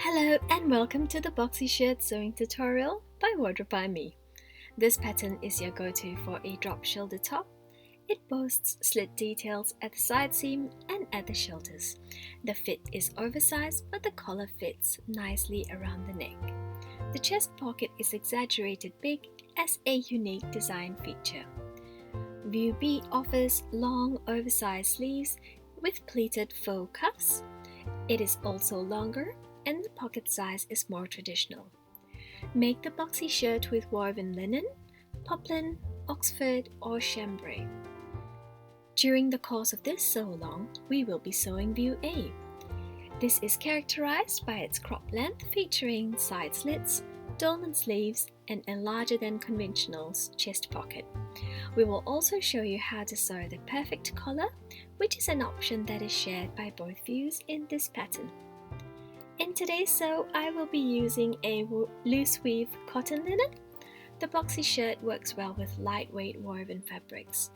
Hello and welcome to the Boxy Shirt Sewing Tutorial by Wardrobe by Me. This pattern is your go-to for a drop shoulder top. It boasts slit details at the side seam and at the shoulders. The fit is oversized but the collar fits nicely around the neck. The chest pocket is exaggerated big as a unique design feature. View B offers long oversized sleeves with pleated faux cuffs. It is also longer and the pocket size is more traditional. Make the boxy shirt with woven linen, poplin, oxford or chambray. During the course of this sew-along, we will be sewing view A. This is characterized by its crop length featuring side slits, dolman sleeves, and a larger than conventional chest pocket. We will also show you how to sew the perfect collar, which is an option that is shared by both views in this pattern. In today's sew, I will be using a loose weave cotton linen. The boxy shirt works well with lightweight woven fabrics.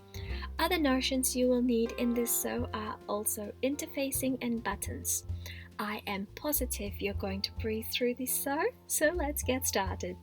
Other notions you will need in this sew are also interfacing and buttons. I am positive you're going to breeze through this sew, so let's get started.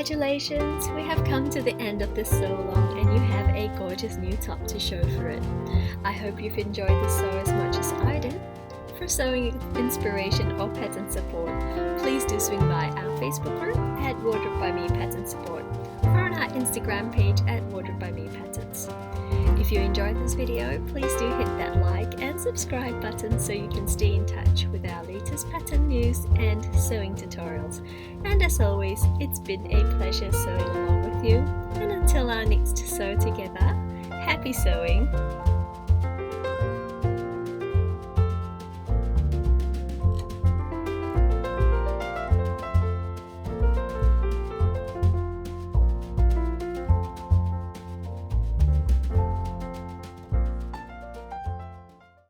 Congratulations! We have come to the end of this sew along and you have a gorgeous new top to show for it. I hope you've enjoyed the sew as much as I did. For sewing inspiration or pattern support, please do swing by our Facebook group at Wardrobe by Me Pattern Support or on our Instagram page at Wardrobe by Me Patterns. If you enjoyed this video, please do hit that like and subscribe button so you can stay in touch with our latest pattern news and sewing tutorials. And as always, it's been a pleasure sewing along with you. And until our next sew together, happy sewing!